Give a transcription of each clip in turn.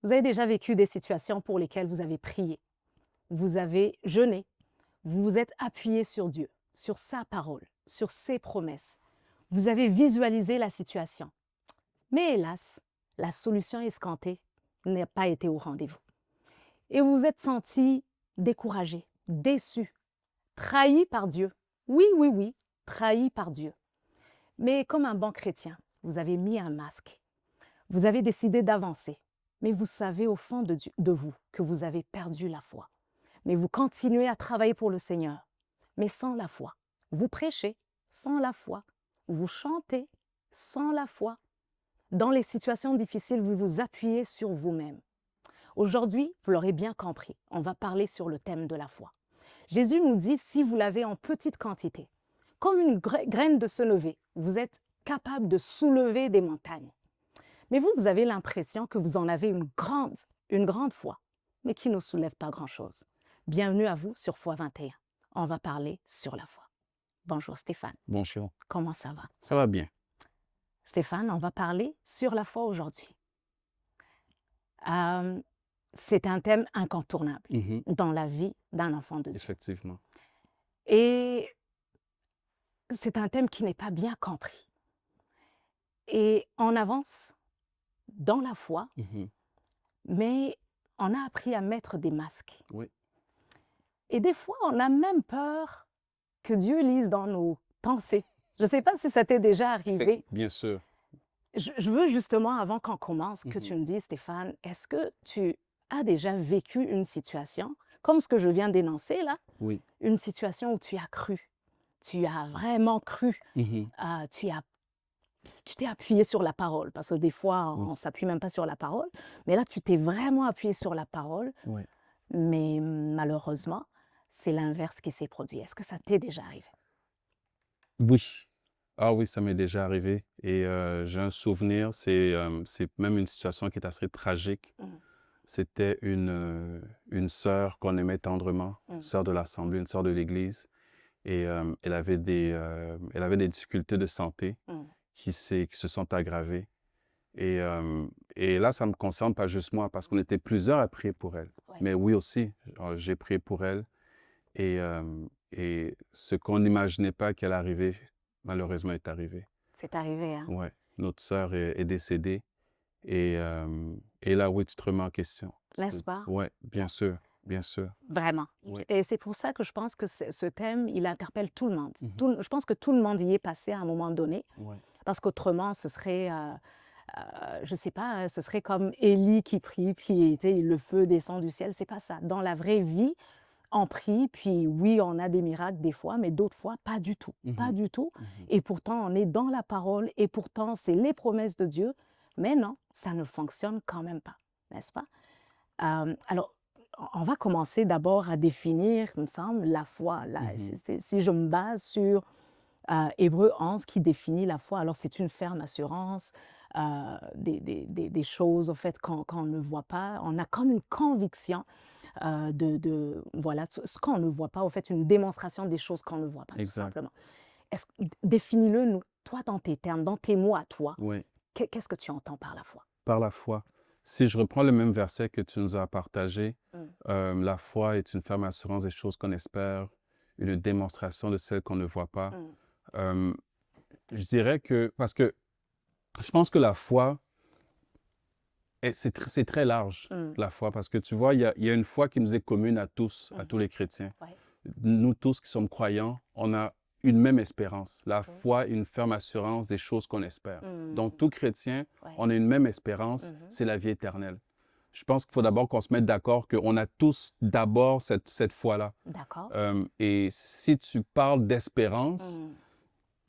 Vous avez déjà vécu des situations pour lesquelles vous avez prié, vous avez jeûné, vous vous êtes appuyé sur Dieu, sur sa parole, sur ses promesses. Vous avez visualisé la situation. Mais hélas, la solution escomptée n'a pas été au rendez-vous. Et vous vous êtes senti découragé, déçu, trahi par Dieu. Oui, oui, oui, trahi par Dieu. Mais comme un bon chrétien, vous avez mis un masque. Vous avez décidé d'avancer. Mais vous savez au fond de vous que vous avez perdu la foi. Mais vous continuez à travailler pour le Seigneur, mais sans la foi. Vous prêchez sans la foi. Vous chantez sans la foi. Dans les situations difficiles, vous vous appuyez sur vous-même. Aujourd'hui, vous l'aurez bien compris, on va parler sur le thème de la foi. Jésus nous dit, si vous l'avez en petite quantité, comme une graine de senevé, vous êtes capable de soulever des montagnes. Mais vous, vous avez l'impression que vous en avez une grande foi, mais qui ne soulève pas grand-chose. Bienvenue à vous sur Foi 21. On va parler sur la foi. Bonjour Stéphane. Bonjour. Comment ça va? Ça va bien. Stéphane, on va parler sur la foi aujourd'hui. C'est un thème incontournable dans la vie d'un enfant de Dieu. Effectivement. Et c'est un thème qui n'est pas bien compris. Et on avance dans la foi, mais on a appris à mettre des masques. Oui. Et des fois, on a même peur que Dieu lise dans nos pensées. Je ne sais pas si ça t'est déjà arrivé. Bien sûr. Je veux justement, avant qu'on commence, que tu me dises, Stéphane, est-ce que tu as déjà vécu une situation, comme ce que je viens d'énoncer là, Oui. une situation où tu as cru, tu as vraiment cru, tu t'es appuyé sur la parole, parce que des fois, on ne s'appuie même pas sur la parole, mais là, tu t'es vraiment appuyé sur la parole, Oui. mais malheureusement, c'est l'inverse qui s'est produit. Est-ce que ça t'est déjà arrivé? Oui. Ah oui, ça m'est déjà arrivé. Et j'ai un souvenir, c'est même une situation qui est assez tragique. C'était une sœur qu'on aimait tendrement, sœur de l'Assemblée, une sœur de l'Église. Et elle avait des difficultés de santé qui se sont aggravées. Et là, ça me concerne pas juste moi, parce qu'on était plusieurs à prier pour elle. Ouais. Mais oui aussi, j'ai prié pour elle. Et ce qu'on n'imaginait pas qu'elle arrivait, malheureusement, est arrivé. C'est arrivé, hein? Ouais, notre sœur est décédée. Et là, oui, tu te remets en question. N'est-ce pas? Oui, bien sûr, bien sûr. Vraiment. Oui. Et c'est pour ça que je pense que ce thème, il interpelle tout le monde. Je pense que tout le monde y est passé à un moment donné, Ouais. parce qu'autrement, ce serait, je ne sais pas, ce serait comme Élie qui prie, puis le feu descend du ciel. C'est pas ça. Dans la vraie vie, on prie, puis oui, on a des miracles des fois, mais d'autres fois, pas du tout. Pas du tout. Et pourtant, on est dans la parole, et pourtant, c'est les promesses de Dieu. Mais non, ça ne fonctionne quand même pas, n'est-ce pas? Alors, on va commencer d'abord à définir, il me semble, la foi. Là, si je me base sur Hébreu 11 qui définit la foi, alors c'est une ferme assurance, des choses au fait qu'on ne voit pas. On a comme une conviction voilà, ce qu'on ne voit pas, au fait, une démonstration des choses qu'on ne voit pas, tout Exact. simplement. Définis-le, nous, toi, dans tes termes, dans tes mots à toi. Oui. Qu'est-ce que tu entends par la foi? Par la foi. Si je reprends le même verset que tu nous as partagé, la foi est une ferme assurance des choses qu'on espère, une démonstration de celles qu'on ne voit pas. Je dirais que, parce que je pense que la foi, c'est très large, la foi, parce que tu vois, il y a une foi qui nous est commune à tous, à tous les chrétiens. Ouais. Nous tous qui sommes croyants, on a une même espérance. La foi, une ferme assurance des choses qu'on espère. Donc, tout chrétien, on a une même espérance, c'est la vie éternelle. Je pense qu'il faut d'abord qu'on se mette d'accord qu'on a tous d'abord cette foi-là. D'accord. Et si tu parles d'espérance,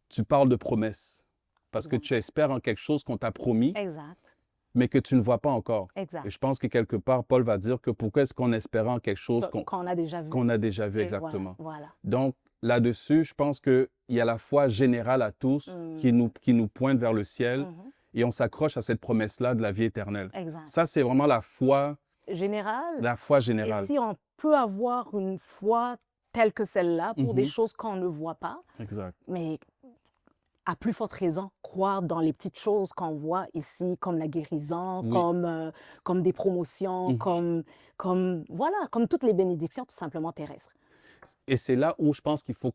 tu parles de promesse. Parce que tu espères en quelque chose qu'on t'a promis, Exact. mais que tu ne vois pas encore. Exact. Et je pense que quelque part, Paul va dire que pourquoi est-ce qu'on espérait en quelque chose qu'on a déjà vu. qu'on a déjà vu, Et exactement. Voilà. Donc, là-dessus, je pense qu'il y a la foi générale à tous qui nous pointe vers le ciel et on s'accroche à cette promesse-là de la vie éternelle. Exact. Ça, c'est vraiment la foi Générale. générale. Et si on peut avoir une foi telle que celle-là pour des choses qu'on ne voit pas, Exact. mais à plus forte raison, croire dans les petites choses qu'on voit ici, comme la guérison, Oui. comme des promotions, Mhm. voilà, comme toutes les bénédictions tout simplement terrestres. Et c'est là où je pense qu'il faut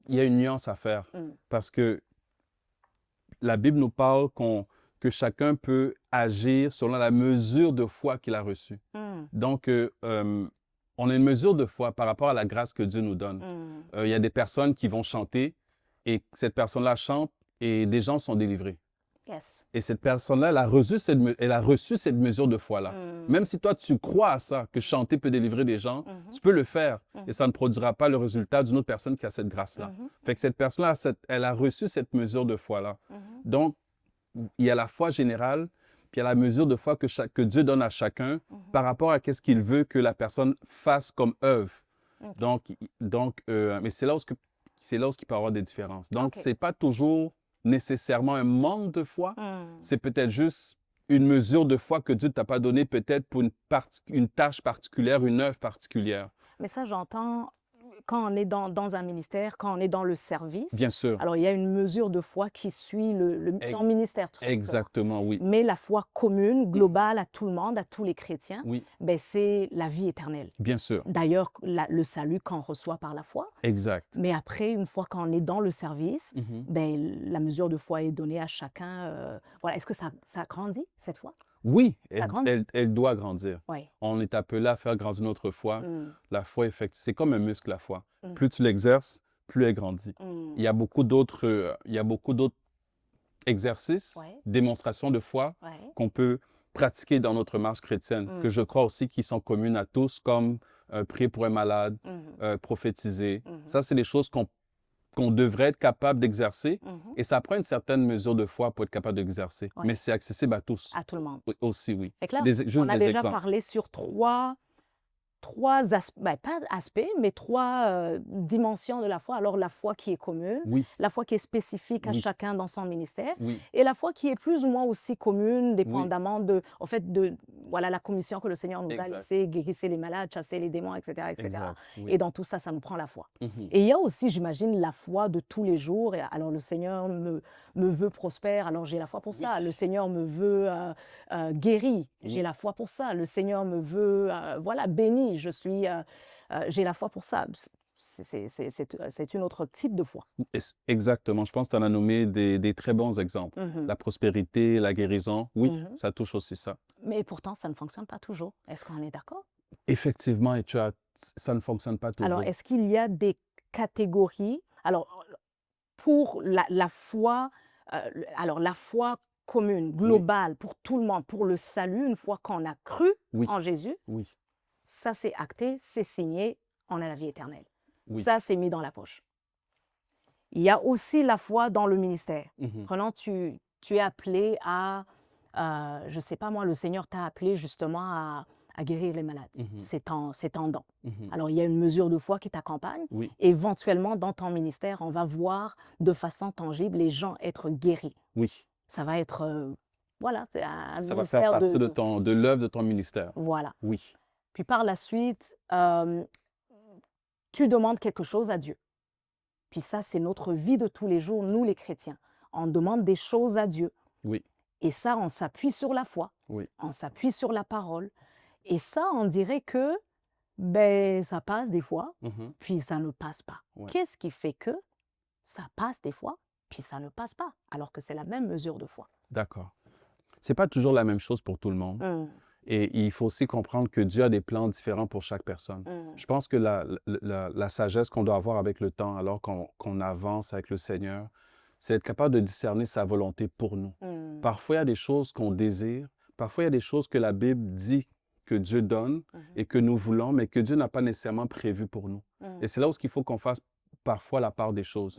il y a une nuance à faire. Mm. Parce que la Bible nous parle que chacun peut agir selon la mesure de foi qu'il a reçue. Mm. Donc, on a une mesure de foi par rapport à la grâce que Dieu nous donne. Mm. Il y a des personnes qui vont chanter et cette personne-là chante et des gens sont délivrés. Yes. Et cette personne-là, elle a reçu cette mesure de foi-là. Mm. Même si toi, tu crois à ça, que chanter peut délivrer des gens, tu peux le faire et ça ne produira pas le résultat d'une autre personne qui a cette grâce-là. Fait que cette personne-là, elle a reçu cette mesure de foi-là. Donc, il y a la foi générale, puis il y a la mesure de foi que Dieu donne à chacun par rapport à ce qu'il veut que la personne fasse comme œuvre. Ok. Mais c'est là où il peut y avoir des différences. Donc, Ok. c'est pas toujours nécessairement un manque de foi, Mm. c'est peut-être juste une mesure de foi que Dieu ne t'a pas donnée peut-être pour une tâche particulière, une œuvre particulière. Mais ça, j'entends quand on est dans un ministère, quand on est dans le service. Bien sûr. Alors, il y a une mesure de foi qui suit ton ministère, tout simplement. Exactement, oui. Mais la foi commune, globale à tout le monde, à tous les chrétiens, Oui, ben, c'est la vie éternelle. bien sûr. D'ailleurs, le salut qu'on reçoit par la foi. Exact. Mais après, une fois qu'on est dans le service, Mhm. ben, la mesure de foi est donnée à chacun. Voilà. Est-ce que ça grandit, cette foi? Oui, Ça grandit? elle doit grandir. Oui. On est appelé à faire grandir notre foi. Mm. La foi, c'est comme un muscle, la foi. Mm. Plus tu l'exerces, plus elle grandit. Mm. Il y a beaucoup d'autres exercices, Ouais. démonstrations de foi Ouais. qu'on peut pratiquer dans notre marche chrétienne, que je crois aussi qui sont communes à tous, comme prier pour un malade, prophétiser. Ça, c'est des choses qu'on devrait être capable d'exercer. Et ça prend une certaine mesure de foi pour être capable d'exercer. Ouais. Mais c'est accessible à tous. À tout le monde. Oui, aussi, oui. Fait que là, Juste on a des déjà exemples. parlé sur trois aspects, pas aspects, mais trois dimensions de la foi. Alors, la foi qui est commune, Oui, la foi qui est spécifique à Oui. chacun dans son ministère, oui, et la foi qui est plus ou moins aussi commune, dépendamment de voilà, la commission que le Seigneur nous a Exact. laissée, guérissez les malades, chassez les démons, etc. etc. exact. Oui. Et dans tout ça, ça nous prend la foi. Mhm. Et il y a aussi, j'imagine, la foi de tous les jours. Et alors, le Seigneur me veut prospère, alors j'ai la foi pour ça. Le Seigneur me veut guéri, j'ai la foi pour ça. Le Seigneur me veut voilà, béni, j'ai la foi pour ça. C'est une autre type de foi. Exactement. Je pense que tu en as nommé des très bons exemples. Mhm. La prospérité, la guérison, oui, Mhm. ça touche aussi ça. Mais pourtant, ça ne fonctionne pas toujours. Est-ce qu'on est d'accord? Effectivement, et ça ne fonctionne pas toujours. Alors, est-ce qu'il y a des catégories? Alors, pour la foi, la foi commune, globale, pour tout le monde, pour le salut, une fois qu'on a cru Oui. en Jésus, Oui, ça c'est acté, c'est signé, on a la vie éternelle. oui. Ça, c'est mis dans la poche. Il y a aussi la foi dans le ministère. Mhm. Prenons, tu es appelé à, je ne sais pas moi, le Seigneur t'a appelé justement à guérir les malades. Mhm. C'est ton don. Mhm. Alors, il y a une mesure de foi qui t'accompagne. Oui, Éventuellement, dans ton ministère, on va voir de façon tangible les gens être guéris. oui. Ça va être, voilà, c'est un Ça va faire ministère partie de l'œuvre de ton ministère. Voilà. Oui, Puis par la suite, tu demandes quelque chose à Dieu. Puis ça, c'est notre vie de tous les jours, nous les chrétiens. On demande des choses à Dieu. oui, Et ça, on s'appuie sur la foi. oui. On s'appuie sur la parole. Et ça, on dirait que ben, ça passe des fois, Mhm. puis ça ne passe pas. Ouais. Qu'est-ce qui fait que ça passe des fois, puis ça ne passe pas, alors que c'est la même mesure de foi? D'accord. C'est pas toujours la même chose pour tout le monde. Et il faut aussi comprendre que Dieu a des plans différents pour chaque personne. Je pense que la sagesse qu'on doit avoir avec le temps, alors qu'on avance avec le Seigneur, c'est être capable de discerner sa volonté pour nous. Parfois, il y a des choses qu'on désire. Parfois, il y a des choses que la Bible dit que Dieu donne et que nous voulons, mais que Dieu n'a pas nécessairement prévu pour nous. Et c'est là où il faut qu'on fasse parfois la part des choses.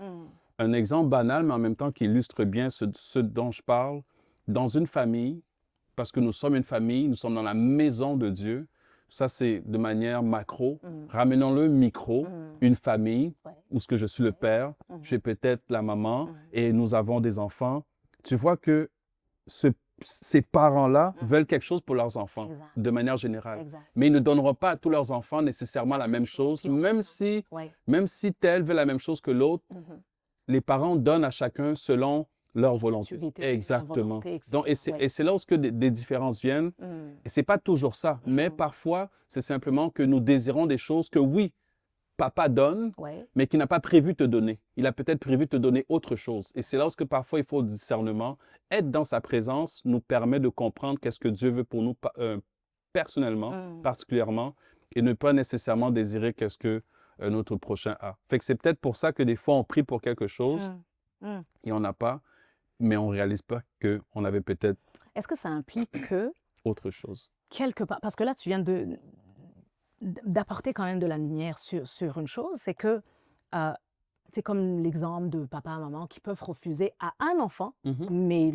Un exemple banal, mais en même temps qui illustre bien ce dont je parle. Dans une famille, parce que nous sommes une famille, nous sommes dans la maison de Dieu. Ça, c'est de manière macro. Ramenons-le micro, une famille, Ouais. où ce que je suis le père, je suis peut-être la maman, et nous avons des enfants. Tu vois que ces parents-là veulent quelque chose pour leurs enfants, Exact. de manière générale. Exact. Mais ils ne donneront pas à tous leurs enfants nécessairement la même chose, Qui ont même besoin. si, Ouais. même si tel veut la même chose que l'autre. les parents donnent à chacun selon leur volonté. Maturité, la Exactement. volonté, Donc, etc. Ouais. et c'est là où ce que des différences viennent. Et c'est pas toujours ça, mais parfois, c'est simplement que nous désirons des choses que oui, papa donne, Ouais. mais qui n'a pas prévu te donner. Il a peut-être prévu te donner autre chose. Et c'est là où ce que parfois il faut le discernement. Être dans sa présence nous permet de comprendre qu'est-ce que Dieu veut pour nous personnellement, particulièrement, et ne pas nécessairement désirer qu'est-ce que notre prochain a. Fait que c'est peut-être pour ça que des fois on prie pour quelque chose et on n'a pas, mais on ne réalise pas qu'on avait peut-être Est-ce que ça implique que, autre chose. quelque part, parce que là, tu viens d'apporter quand même de la lumière sur une chose, c'est que c'est comme l'exemple de papa et maman qui peuvent refuser à un enfant, mais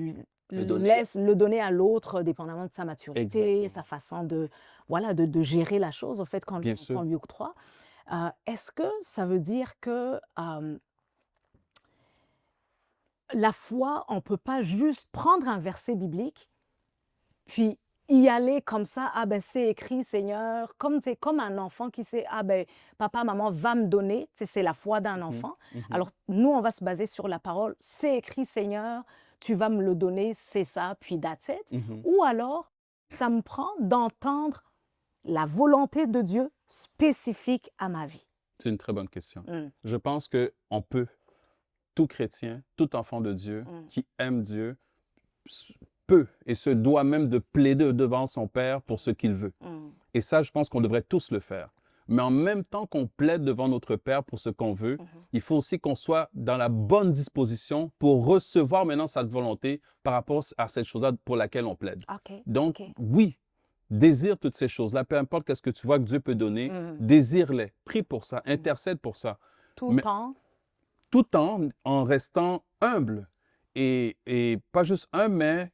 laisse le donner à l'autre dépendamment de sa maturité, Exactement. sa façon de, voilà, de gérer la chose, au fait, qu'on Bien sûr. lui octroie. Est-ce que ça veut dire que la foi, on ne peut pas juste prendre un verset biblique, puis y aller comme ça, ah ben c'est écrit Seigneur, comme c'est comme un enfant qui sait, ah ben papa, maman va me donner, c'est la foi d'un enfant. Alors nous, on va se baser sur la parole, c'est écrit Seigneur, tu vas me le donner, c'est ça, puis that's it. Ou alors, ça me prend d'entendre la volonté de Dieu spécifique à ma vie. C'est une très bonne question. Je pense qu'on peut, tout chrétien, tout enfant de Dieu qui aime Dieu, peut et se doit même de plaider devant son Père pour ce qu'il veut. Et ça, je pense qu'on devrait tous le faire. Mais en même temps qu'on plaide devant notre Père pour ce qu'on veut, il faut aussi qu'on soit dans la bonne disposition pour recevoir maintenant sa volonté par rapport à cette chose-là pour laquelle on plaide. Donc, oui, désire toutes ces choses-là, peu importe ce que tu vois que Dieu peut donner, désire-les, prie pour ça, intercède pour ça. Tout en restant humble et pas juste humble, mais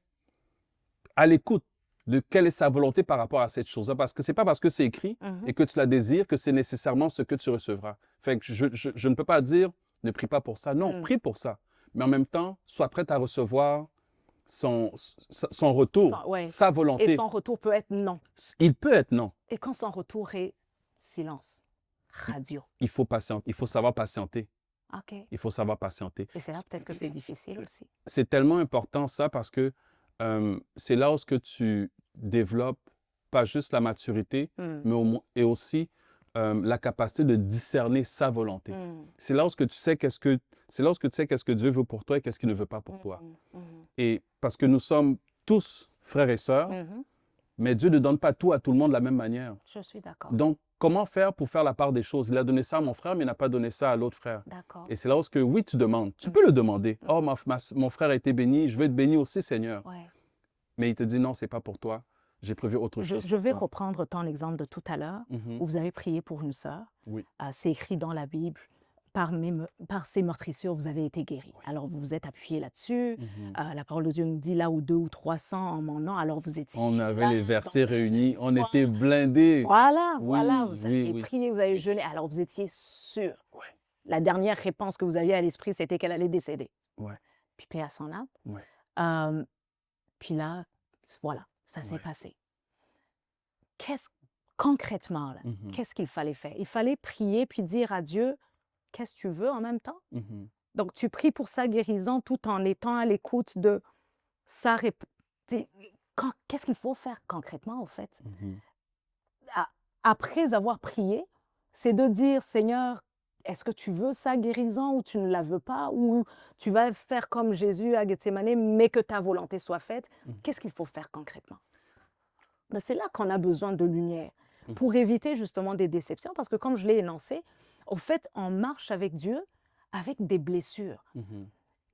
à l'écoute de quelle est sa volonté par rapport à cette chose-là. Parce que ce n'est pas parce que c'est écrit et que tu la désires que c'est nécessairement ce que tu recevras. Fait que je ne peux pas dire ne prie pas pour ça. Non, prie pour ça. Mais en même temps, sois prête à recevoir son retour, sa volonté. Et son retour peut être non. Il peut être non. Et quand son retour est silence, radio. Il faut patienter, il faut savoir patienter. Il faut savoir patienter. Et c'est là peut-être que c'est difficile aussi. C'est tellement important ça parce que c'est là où tu développes pas juste la maturité, mais aussi la capacité de discerner sa volonté. C'est là où tu sais qu'est-ce que Dieu veut pour toi et qu'est-ce qu'il ne veut pas pour toi. Et parce que nous sommes tous frères et sœurs, mais Dieu ne donne pas tout à tout le monde de la même manière. Je suis d'accord. Donc, comment faire pour faire la part des choses? Il a donné ça à mon frère, mais il n'a pas donné ça à l'autre frère. D'accord. Et c'est là où oui, tu demandes. Tu peux le demander. Oh, mon frère a été béni, je veux être béni aussi, Seigneur. Mais il te dit non, ce n'est pas pour toi. J'ai prévu autre chose. Je vais reprendre ton exemple de tout à l'heure, où vous avez prié pour une sœur. Oui. C'est écrit dans la Bible. Par ces meurtrissures, vous avez été guéris. Alors, vous vous êtes appuyé là-dessus. La parole de Dieu nous dit là où 2 ou 300 en mon nom, alors vous étiez. On avait les versets réunis, on était blindés. Voilà, vous avez prié, vous avez jeûné. Alors, vous étiez sûr. La dernière réponse que vous aviez à l'esprit, c'était qu'elle allait décéder. Puis, paix à son âme. Puis là, voilà, ça s'est passé. Concrètement, qu'est-ce qu'il fallait faire? Il fallait prier puis dire à Dieu, qu'est-ce que tu veux en même temps? Donc, tu pries pour sa guérison tout en étant à l'écoute de sa réponse. Qu'est-ce qu'il faut faire concrètement, au fait? Après avoir prié, c'est de dire, Seigneur, est-ce que tu veux sa guérison ou tu ne la veux pas? Ou tu vas faire comme Jésus à Gethsémane, mais que ta volonté soit faite? Qu'est-ce qu'il faut faire concrètement? Ben, c'est là qu'on a besoin de lumière pour éviter justement des déceptions. Parce que comme je l'ai énoncé, au fait, on marche avec Dieu avec des blessures.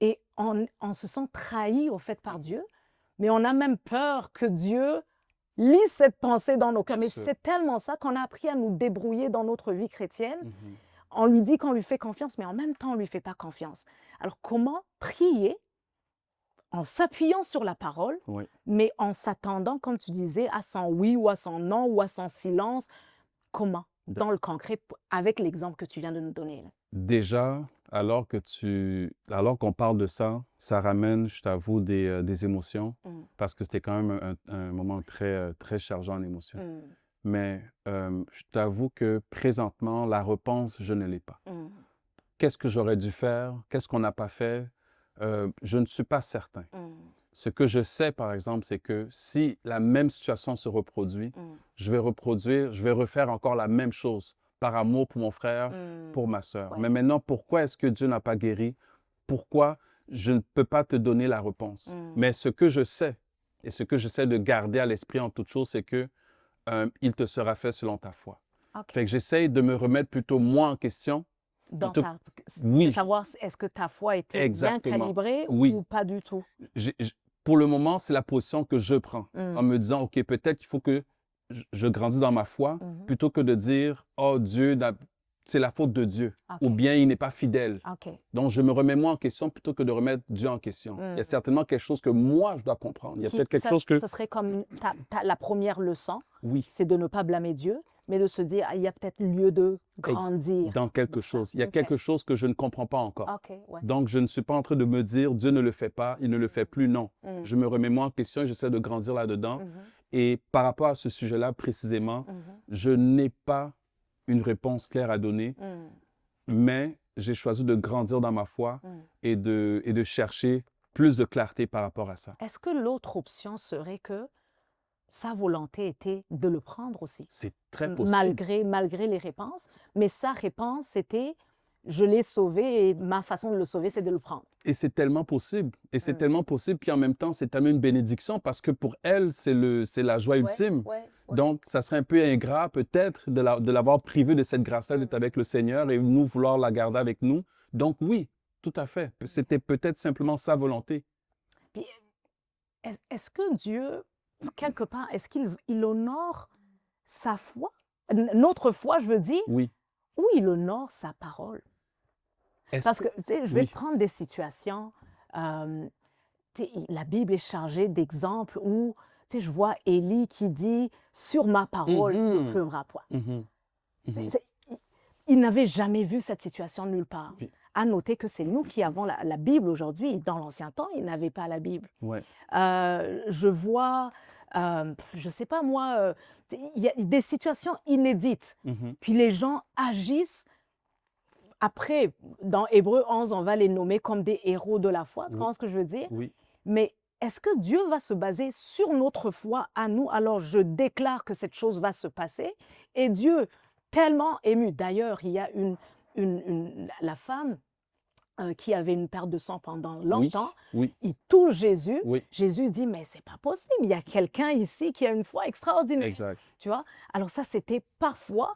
Et on se sent trahi, au fait, par Dieu. Mais on a même peur que Dieu lise cette pensée dans nos cœurs. Mais c'est tellement ça qu'on a appris à nous débrouiller dans notre vie chrétienne. On lui dit qu'on lui fait confiance, mais en même temps, on ne lui fait pas confiance. Alors, comment prier en s'appuyant sur la parole, mais en s'attendant, comme tu disais, à son oui ou à son non ou à son silence? Comment? Dans le concret, avec l'exemple que tu viens de nous donner. Déjà, alors qu'on parle de ça, ça ramène, je t'avoue, des émotions, parce que c'était quand même un moment très, très chargé en émotions. Mais je t'avoue que présentement, la réponse, je ne l'ai pas. qu'est-ce que j'aurais dû faire? Qu'est-ce qu'on n'a pas fait? Je ne suis pas certain. Ce que je sais, par exemple, c'est que si la même situation se reproduit, je vais refaire encore la même chose par amour pour mon frère, pour ma sœur. Ouais. Mais maintenant, pourquoi est-ce que Dieu n'a pas guéri? Pourquoi? Je ne peux pas te donner la réponse. Mais ce que je sais et ce que j'essaie de garder à l'esprit en toute chose, c'est que il te sera fait selon ta foi. OK. Fait que j'essaie de me remettre plutôt moi en question. Dans plutôt- ta... Oui, Savoir, est-ce que ta foi était bien exactement. calibrée Oui. ou pas du tout? Pour le moment, c'est la position que je prends en me disant, OK, peut-être qu'il faut que je grandisse dans ma foi plutôt que de dire, oh Dieu, c'est la faute de Dieu OK. ou bien il n'est pas fidèle. OK. Donc, je me remets moi en question plutôt que de remettre Dieu en question. Il y a certainement quelque chose que moi, je dois comprendre. Il y a peut-être quelque chose que... Ce serait comme la première leçon, Oui, c'est de ne pas blâmer Dieu, mais de se dire, ah, il y a peut-être lieu de grandir. dans quelque chose. Il y a OK. quelque chose que je ne comprends pas encore. OK, ouais. Donc, je ne suis pas en train de me dire, Dieu ne le fait pas, il ne le fait plus. Non. Je me remets moi en question et j'essaie de grandir là-dedans. Et par rapport à ce sujet-là précisément, je n'ai pas une réponse claire à donner, mais j'ai choisi de grandir dans ma foi et de chercher plus de clarté par rapport à ça. Est-ce que l'autre option serait que sa volonté était de le prendre aussi, C'est très possible. malgré les réponses, mais sa réponse c'était je l'ai sauvé et ma façon de le sauver c'est de le prendre. Et c'est tellement possible. Et c'est tellement possible, puis en même temps, c'est tellement une bénédiction parce que pour elle, c'est la joie ultime. Ouais. Donc, ça serait un peu ingrat peut-être de l'avoir privé de cette grâce-là d'être avec le Seigneur et nous vouloir la garder avec nous. Donc oui, tout à fait. C'était peut-être simplement sa volonté. Puis, est-ce que Dieu, quelque part, est-ce qu'il honore sa foi? Notre foi, je veux dire, Oui. ou il honore sa parole? Parce que, tu sais, je vais te prendre des situations, la Bible est chargée d'exemples où, tu sais, je vois Élie qui dit « Sur ma parole, il ne pleuvra point ». Il n'avait jamais vu cette situation nulle part. Oui. À noter que c'est nous qui avons la Bible aujourd'hui. Dans l'ancien temps, ils n'avaient pas la Bible. Ouais. Je vois, je ne sais pas moi, il y a des situations inédites. Puis les gens agissent. Après, dans Hébreux 11, on va les nommer comme des héros de la foi. Tu comprends ce que je veux dire? Oui. Mais est-ce que Dieu va se baser sur notre foi à nous? Alors, je déclare que cette chose va se passer. Et Dieu, tellement ému. D'ailleurs, il y a la femme qui avait une perte de sang pendant longtemps. Oui. Il touche Jésus. Oui. Jésus dit, mais c'est pas possible. Il y a quelqu'un ici qui a une foi extraordinaire. Exact. Tu vois? Alors ça, c'était parfois...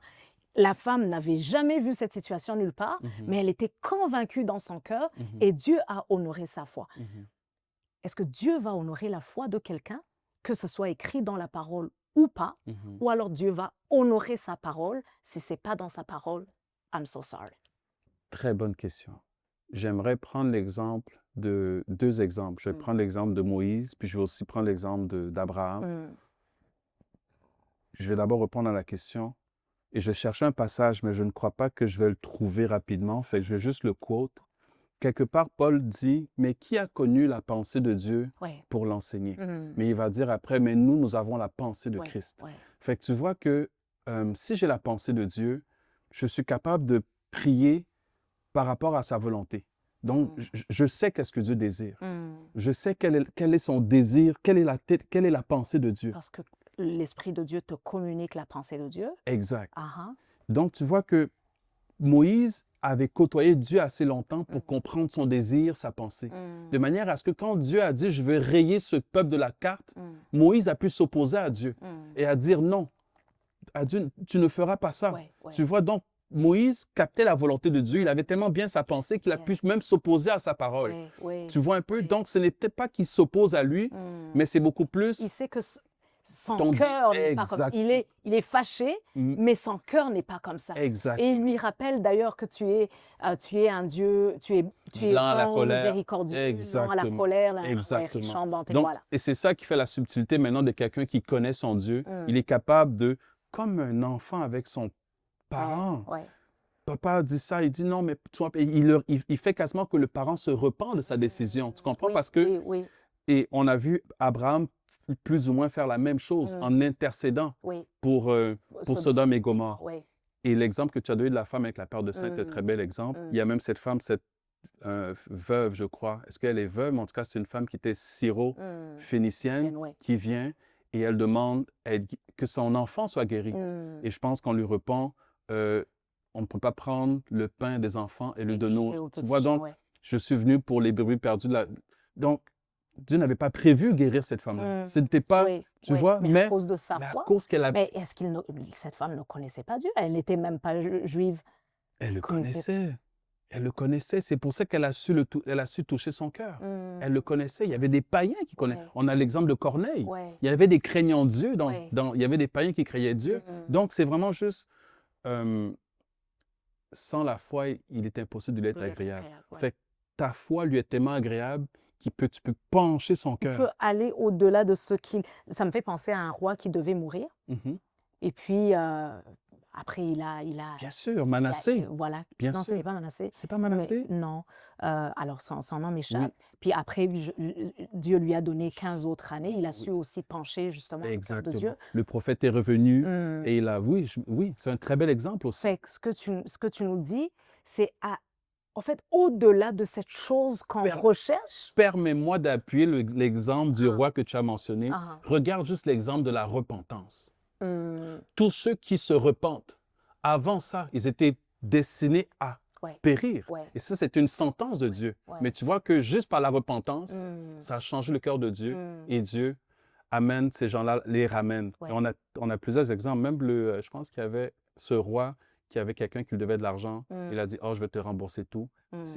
La femme n'avait jamais vu cette situation nulle part, mais elle était convaincue dans son cœur et Dieu a honoré sa foi. Est-ce que Dieu va honorer la foi de quelqu'un, que ce soit écrit dans la parole ou pas, ou alors Dieu va honorer sa parole si ce n'est pas dans sa parole? I'm so sorry. Très bonne question. J'aimerais prendre l'exemple de deux exemples. Je vais prendre l'exemple de Moïse, puis je vais aussi prendre l'exemple d'Abraham. Je vais d'abord répondre à la question. Et je cherchais un passage, mais je ne crois pas que je vais le trouver rapidement. Fait que je vais juste le quote. Quelque part, Paul dit, mais qui a connu la pensée de Dieu pour l'enseigner? Mais il va dire après, mais nous avons la pensée de Christ. Fait que tu vois que si j'ai la pensée de Dieu, je suis capable de prier par rapport à sa volonté. Donc, je sais qu'est-ce que Dieu désire. Je sais quel est son désir, quelle est la pensée de Dieu. Parce que l'Esprit de Dieu te communique la pensée de Dieu. Exact. Donc, tu vois que Moïse avait côtoyé Dieu assez longtemps pour comprendre son désir, sa pensée. De manière à ce que quand Dieu a dit « je vais rayer ce peuple de la carte », Moïse a pu s'opposer à Dieu et à dire « non, à Dieu, tu ne feras pas ça ». Tu vois, donc, Moïse captait la volonté de Dieu. Il avait tellement bien sa pensée qu'il a pu même s'opposer à sa parole. Tu vois un peu? Donc, ce n'est peut-être pas qu'il s'oppose à lui, mais c'est beaucoup plus... Il sait que son cœur n'est pas comme ça. Il est fâché, mais son cœur n'est pas comme ça. Exact. Et il lui rappelle d'ailleurs que tu es un Dieu, tu es miséricordieux, lent à la colère, riche bonté. Voilà. Et c'est ça qui fait la subtilité maintenant de quelqu'un qui connaît son Dieu. Il est capable de, comme un enfant avec son parent. Papa dit ça, il dit non, mais tu vois, il fait quasiment que le parent se repent de sa décision. Tu comprends? Parce que, et on a vu Abraham plus ou moins faire la même chose en intercédant pour Sodome et Gomorrhe. Et l'exemple que tu as donné de la femme avec la paire de seins est un très bel exemple. Il y a même cette femme, cette veuve, je crois. Est-ce qu'elle est veuve? Mais en tout cas, c'est une femme qui était syro-phénicienne, Ouais. qui vient et elle demande que son enfant soit guéri. Et je pense qu'on lui répond, on ne peut pas prendre le pain des enfants et le donner aux... Tu vois, donc, je suis venu pour les brebis perdues. Donc, Dieu n'avait pas prévu guérir cette femme-là. Ce n'était pas, tu vois, mais à cause de sa mais à foi. cause qu'elle a... Mais est-ce que cette femme ne connaissait pas Dieu? Elle n'était même pas juive. Elle le connaissait. Elle le connaissait. C'est pour ça qu'elle a su elle a su toucher son cœur. Elle le connaissait. Il y avait des païens qui connaissaient. On a l'exemple de Corneille. Il y avait des craignants Dieu. Il y avait des païens qui croyaient Dieu. Donc, c'est vraiment juste... sans la foi, il est impossible de l'être agréable. Fait que ta foi lui est tellement agréable tu peux pencher son cœur. Tu peux aller au-delà de ce qu'il... Ça me fait penser à un roi qui devait mourir. Et puis, après, il a... Bien sûr, Manassé. Voilà. Bien non, sûr. ce n'est pas Manassé. C'est pas Manassé? Non. Alors, son nom m'échappe. Puis après, Dieu lui a donné 15 autres années. Il a su aussi pencher justement le cœur de Dieu. Le prophète est revenu et il a... Oui, c'est un très bel exemple aussi. Fait que ce que tu nous dis, c'est en fait, au-delà de cette chose qu'on recherche... Permets-moi d'appuyer l'exemple du roi que tu as mentionné. Regarde juste l'exemple de la repentance. Tous ceux qui se repentent, avant ça, ils étaient destinés à périr. Et ça, c'est une sentence de Dieu. Mais tu vois que juste par la repentance, ça a changé le cœur de Dieu. Et Dieu amène ces gens-là, les ramène. Et on a plusieurs exemples. Même je pense qu'il y avait ce roi qui avait quelqu'un qui lui devait de l'argent. Il a dit, oh, je vais te rembourser tout.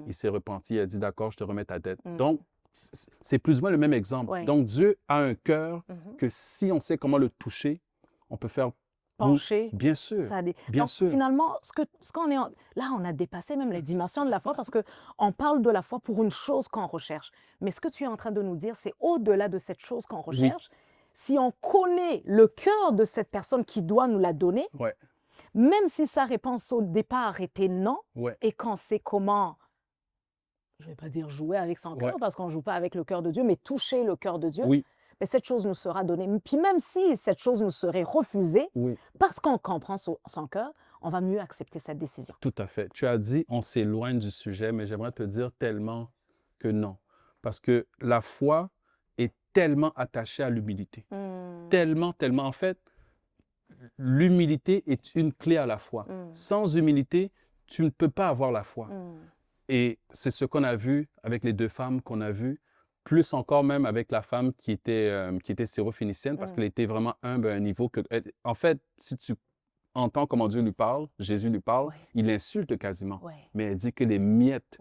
Il s'est repenti, il a dit, d'accord, je te remets ta dette. Donc, c'est plus ou moins le même exemple. Donc, Dieu a un cœur que si on sait comment le toucher, on peut faire pencher. Bien sûr. Bien sûr. Finalement, là, on a dépassé même les dimensions de la foi parce qu'on parle de la foi pour une chose qu'on recherche. Mais ce que tu es en train de nous dire, c'est au-delà de cette chose qu'on recherche. Si on connaît le cœur de cette personne qui doit nous la donner, même si sa réponse au départ était non, et qu'on sait comment, je ne vais pas dire jouer avec son cœur parce qu'on ne joue pas avec le cœur de Dieu, mais toucher le cœur de Dieu, mais cette chose nous sera donnée. Puis même si cette chose nous serait refusée, parce qu'on comprend son cœur, on va mieux accepter cette décision. Tout à fait. Tu as dit, on s'éloigne du sujet, mais j'aimerais te dire tellement que non. Parce que la foi est tellement attachée à l'humilité. Tellement, tellement. En fait, l'humilité est une clé à la foi. Sans humilité, tu ne peux pas avoir la foi. Et c'est ce qu'on a vu avec les deux femmes qu'on a vues, plus encore même avec la femme qui était syrophénicienne, parce qu'elle était vraiment humble à un niveau que... En fait, si tu entends comment Dieu lui parle, Jésus lui parle, il l'insulte quasiment. Mais elle dit que les miettes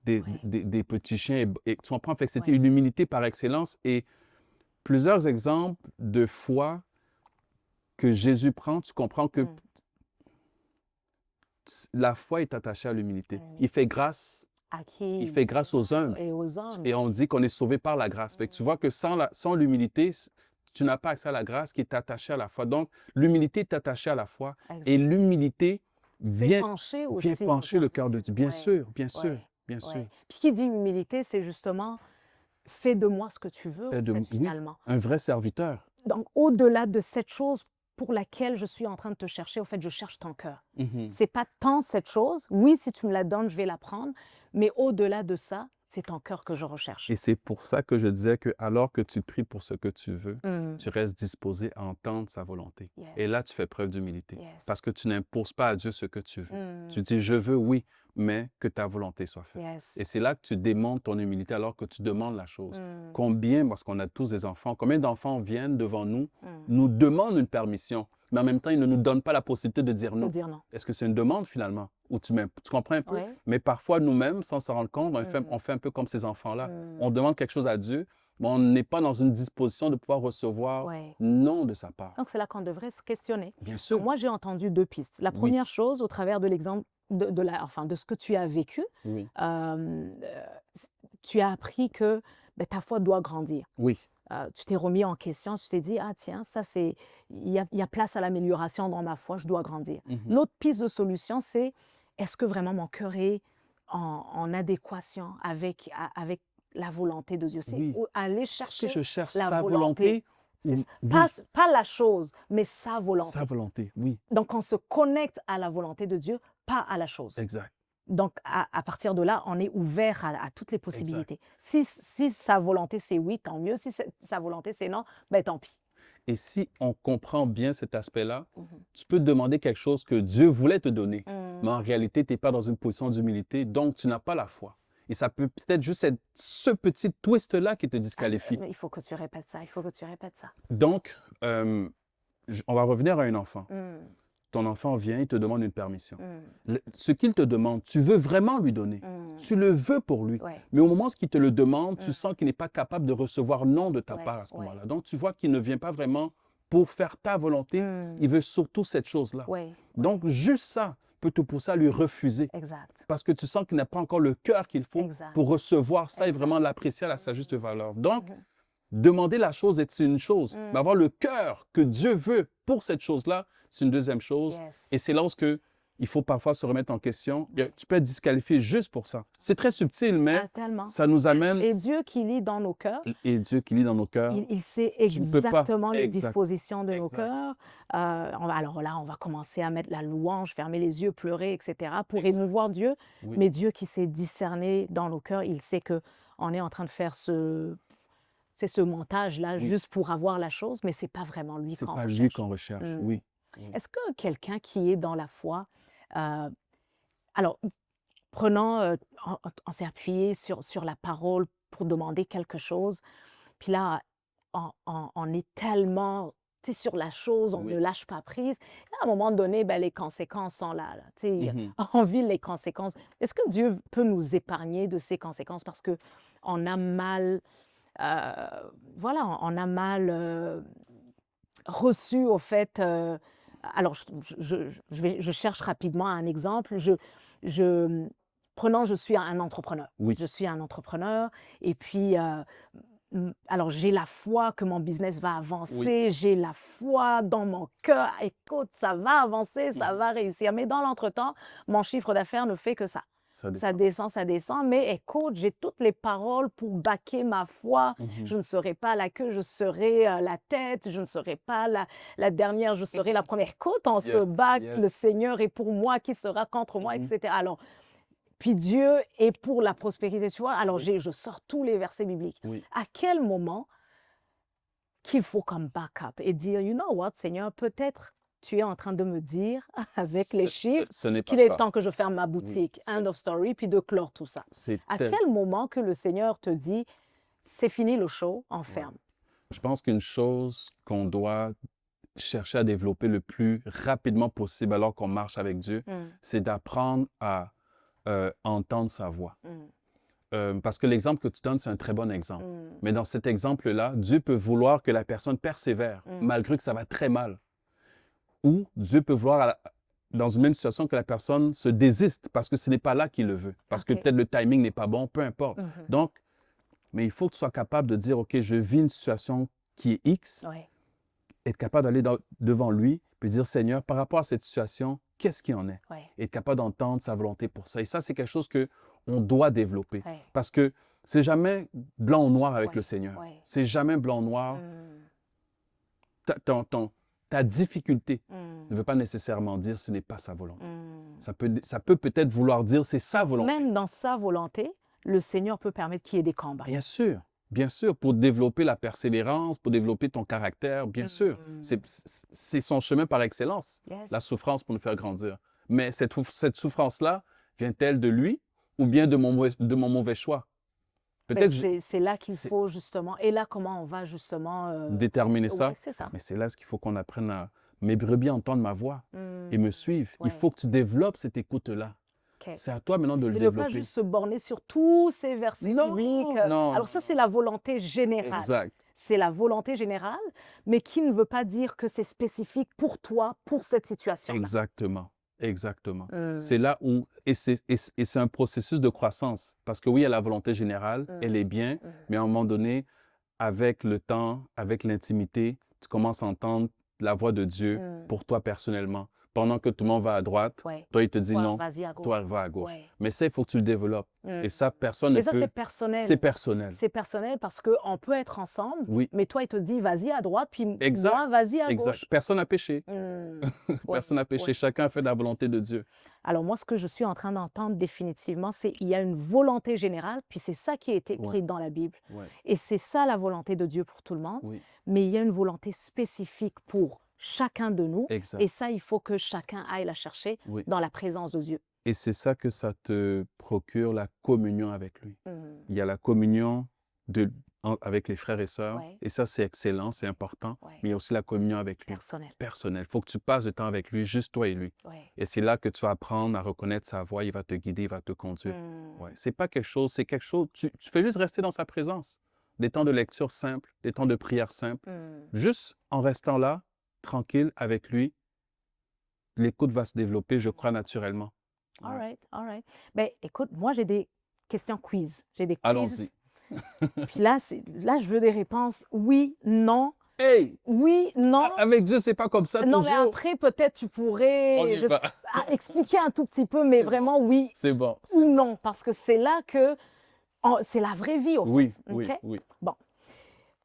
des petits chiens... Et tu comprends? Fait que c'était une humilité par excellence. Et plusieurs exemples de foi que Jésus prend, tu comprends que la foi est attachée à l'humilité. Il fait grâce... Il fait grâce aux humbles. Et on dit qu'on est sauvé par la grâce. Fait que tu vois que sans l'humilité, tu n'as pas accès à la grâce qui est attachée à la foi. Donc, l'humilité est attachée à la foi. Et l'humilité vient pencher le cœur de Dieu. Bien sûr, bien sûr, bien sûr. Puis qui dit humilité, c'est justement « fais de moi ce que tu veux », finalement. Un vrai serviteur. Donc, au-delà de cette chose pour laquelle je suis en train de te chercher, au fait, je cherche ton cœur. C'est pas tant cette chose. Oui, si tu me la donnes, je vais la prendre. Mais au-delà de ça, c'est ton cœur que je recherche. Et c'est pour ça que je disais que alors que tu pries pour ce que tu veux, tu restes disposé à entendre sa volonté. Et là, tu fais preuve d'humilité. Parce que tu n'imposes pas à Dieu ce que tu veux. Tu dis, je veux, oui, mais que ta volonté soit faite. Et c'est là que tu démontres ton humilité alors que tu demandes la chose. Combien, parce qu'on a tous des enfants, combien d'enfants viennent devant nous, nous demandent une permission, mais en même temps, ils ne nous donnent pas la possibilité de dire non. Est-ce que c'est une demande finalement? Ou tu comprends un peu? Mais parfois, nous-mêmes, sans s'en rendre compte, on fait un peu comme ces enfants-là. On demande quelque chose à Dieu, mais on n'est pas dans une disposition de pouvoir recevoir non de sa part. Donc, c'est là qu'on devrait se questionner. Bien sûr. Moi, j'ai entendu deux pistes. La première chose, au travers de l'exemple de ce que tu as vécu, tu as appris que ta foi doit grandir. Oui. Tu t'es remis en question, tu t'es dit, ah tiens, il y a place à l'amélioration dans ma foi, je dois grandir. L'autre piste de solution, c'est est-ce que vraiment mon cœur est en adéquation avec la volonté de Dieu? C'est aller chercher je cherche la sa volonté C'est ça. oui, Pas la chose, mais sa volonté. sa volonté, oui, Donc, on se connecte à la volonté de Dieu, pas à la chose. exact, Donc, à partir de là, on est ouvert à toutes les exact. possibilités. Si sa volonté, c'est oui, tant mieux. Si sa volonté, c'est non, ben tant pis. Et si on comprend bien cet aspect-là, Mhm. tu peux demander quelque chose que Dieu voulait te donner, Mm. mais en réalité, tu n'es pas dans une position d'humilité, donc tu n'as pas la foi. Et ça peut peut-être juste être ce petit twist-là qui te disqualifie. Mais il faut que tu répètes ça, il faut que tu répètes ça. Donc, on va revenir à un enfant. Mm. Ton enfant vient, il te demande une permission. Mm. Ce qu'il te demande, tu veux vraiment lui donner. Mm. Tu le veux pour lui. Ouais. Mais au moment où il te le demande, tu Mm. sens qu'il n'est pas capable de recevoir non de ta Ouais, part à ce ouais. moment-là. Donc, tu vois qu'il ne vient pas vraiment pour faire ta volonté. Mm. Il veut surtout cette chose-là. Ouais, Donc, juste ça peut te pousser à lui refuser. exact. Parce que tu sens qu'il n'a pas encore le cœur qu'il faut Exact. pour recevoir ça et Exact. vraiment l'apprécier à sa juste valeur. Donc, Mhm. demander la chose est une chose, Mm. mais avoir le cœur que Dieu veut pour cette chose-là, c'est une deuxième chose. Yes. Et c'est là où il faut parfois se remettre en question. Tu peux être disqualifié juste pour ça. C'est très subtil, mais Ah, tellement. ça nous amène... Et Dieu qui lit dans nos cœurs, Et Dieu qui lit dans nos cœurs. il sait Tu ne peux pas. exactement les Exact. dispositions de nos Exact. cœurs. Alors là, on va commencer à mettre la louange, fermer les yeux, pleurer, etc. pour Exact. émouvoir Dieu. Oui. Mais Dieu qui sait discerner dans nos cœurs, il sait qu'on est en train de faire ce montage-là Oui. juste pour avoir la chose, mais c'est pas vraiment lui C'est qu'on pas lui recherche. qu'on recherche, Mm. oui. Est-ce que quelqu'un qui est dans la foi, alors prenant, on s'est appuyé sur la parole pour demander quelque chose, puis là, on est tellement, tu sais, sur la chose, on Oui. ne lâche pas prise. Et à un moment donné, ben, les conséquences sont là, tu sais, Mhm. on vit les conséquences. Est-ce que Dieu peut nous épargner de ces conséquences parce qu'on a mal, voilà, on a mal reçu au fait. Alors, je cherche rapidement un exemple. Prenons, je suis un entrepreneur. Oui. Je suis un entrepreneur et puis, alors j'ai la foi que mon business va avancer, j'ai la foi dans mon cœur. Écoute, ça va avancer, ça Mhm. va réussir. Mais dans l'entretemps, mon chiffre d'affaires ne fait que ça. Ça Ça descend. descend, mais écoute, j'ai toutes les paroles pour baquer ma foi. Mhm. Je ne serai pas la queue, je serai la tête, je ne serai pas la dernière, je serai la première. Écoute, on se Yes, bat, yes. le Seigneur est pour moi, qui sera contre moi, Mhm. etc. Alors, puis Dieu est pour la prospérité, tu vois. Alors, Oui. je sors tous les versets bibliques. Oui. À quel moment qu'il faut comme backup et dire, you know what, Seigneur, peut-être tu es en train de me dire avec les chiffres Ce n'est pas qu'il est ça. temps que je ferme ma boutique, c'est- end of story, puis de clore tout ça. C'est À tel- quel moment que le Seigneur te dit, c'est fini le show, on ferme? Je pense qu'une chose qu'on doit chercher à développer le plus rapidement possible alors qu'on marche avec Dieu, Mm, c'est d'apprendre à entendre sa voix. mm, Parce que l'exemple que tu donnes, c'est un très bon exemple. mm, Mais dans cet exemple-là, Dieu peut vouloir que la personne persévère, Mm. malgré que ça va très mal. Ou Dieu peut vouloir, dans une même situation, que la personne se désiste parce que ce n'est pas là qu'il le veut. Parce que Ok. peut-être le timing n'est pas bon, peu importe. mhm. Donc, mais il faut que tu sois capable de dire, OK, je vis une situation qui est X, Ouais, être capable d'aller devant lui, puis dire, Seigneur, par rapport à cette situation, qu'est-ce qui en est? ouais, Être capable d'entendre sa volonté pour ça. Et ça, c'est quelque chose qu'on doit développer. ouais. Parce que c'est jamais blanc ou noir avec Ouais, le Seigneur. ouais. C'est jamais blanc ou noir. Mm, Ta difficulté mm, ne veut pas nécessairement dire ce n'est pas sa volonté. mm. Ça peut peut-être vouloir dire c'est sa volonté. Même dans sa volonté, le Seigneur peut permettre qu'il y ait des combats. Bien sûr, pour développer la persévérance, pour développer ton caractère, bien sûr. Mm. C'est son chemin par excellence, Yes. la souffrance pour nous faire grandir. Mais cette souffrance-là vient-elle de lui ou bien de mon mauvais choix? Ben, Peut-être c'est là qu'il c'est- faut justement, et là comment on va justement, déterminer ça, ouais, c'est ça. mais c'est là ce qu'il faut qu'on apprenne à mes brebis entendre ma voix et Mm, me suivre. ouais. Il faut que tu développes cette écoute-là. ok. C'est à toi maintenant de le Et ne pas développer. juste se borner sur tous ces versets Non, bibliques. non, Alors ça, c'est la volonté générale. Exact. C'est la volonté générale, mais qui ne veut pas dire que c'est spécifique pour toi, pour cette situation-là. Exactement. Exactement. Mm, C'est là où, et c'est un processus de croissance. Parce que oui, il y a la volonté générale, elle est bien, mm. mais à un moment donné, avec le temps, avec l'intimité, tu commences à entendre la voix de Dieu Mm. pour toi personnellement, pendant que tout le monde va à droite, Ouais. toi, il te dit Toi, non, vas-y à gauche. toi, va à gauche. Ouais. Mais ça, il faut que tu le développes. Mm. Et ça, personne ne Et ça, peut. c'est personnel. C'est personnel. C'est personnel parce qu'on peut être ensemble, Oui, mais toi, il te dit, vas-y à droite, puis moi, exact, vas-y à exact. gauche. Personne n'a péché. Ouais, Personne n'a péché. ouais. Chacun a fait la volonté de Dieu. Alors moi, ce que je suis en train d'entendre définitivement, c'est qu'il y a une volonté générale, puis c'est ça qui est écrit Ouais. dans la Bible. Ouais. Et c'est ça la volonté de Dieu pour tout le monde, Oui, mais il y a une volonté spécifique pour chacun de nous, et exact. ça, il faut que chacun aille la chercher Oui. dans la présence de Dieu. Et c'est ça que ça te procure la communion avec lui. Mm. Il y a la communion avec les frères et sœurs. Ouais. Et ça, c'est excellent, c'est important. Ouais. Mais il y a aussi la communion avec lui. Personnel. Personnel. Il faut que tu passes du temps avec lui, juste toi et lui. Ouais. Et c'est là que tu vas apprendre à reconnaître sa voix. Il va te guider, il va te conduire. Mm. Ouais. C'est pas quelque chose, c'est quelque chose. Tu fais juste rester dans sa présence. Des temps de lecture simples, des temps de prière simples. Mm. Juste en restant là, tranquille avec lui, l'écoute va se développer, je crois, naturellement. Ouais. All right, all right. Ben, écoute, moi, j'ai des questions quiz. J'ai des quiz. Allons-y. Puis là, je veux des réponses oui, non, Hey! oui, non. Avec Dieu, c'est pas comme ça Non, mais toujours. après, peut-être tu On pourrais y va. expliquer un tout petit peu, mais vraiment oui C'est bon. ou non, parce que c'est là que c'est la vraie vie, au Oui, fait. oui, OK? oui. Bon.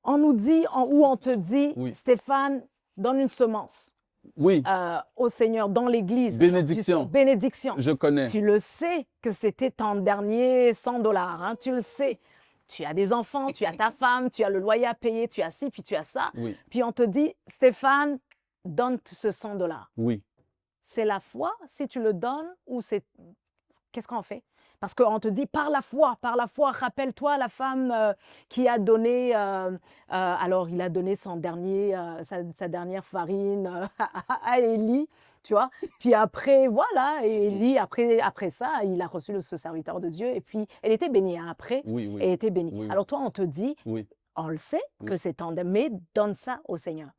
On nous dit, ou on te dit, Oui. Stéphane, donne une semence Oui, au Seigneur dans l'Église. Bénédiction. Bénédiction. je connais. Tu le sais que c'était ton dernier $100, hein, tu le sais. Tu as des enfants, tu as ta femme, tu as le loyer à payer, tu as ci, puis tu as ça. Oui, Puis on te dit, Stéphane, donne ce $100. oui. C'est la foi, si tu le donnes, ou c'est... Qu'est-ce qu'on fait? Parce qu'on te dit, par la foi, rappelle-toi la femme qui a donné, alors il a donné sa dernière farine à Élie, tu vois. Puis après, voilà, et Élie, après ça, il a reçu ce serviteur de Dieu, et puis elle était bénie, hein, après, Oui, oui. elle était bénie. Oui. Alors toi, on te dit, Oui. on le sait Oui. que c'est ton, mais donne ça au Seigneur.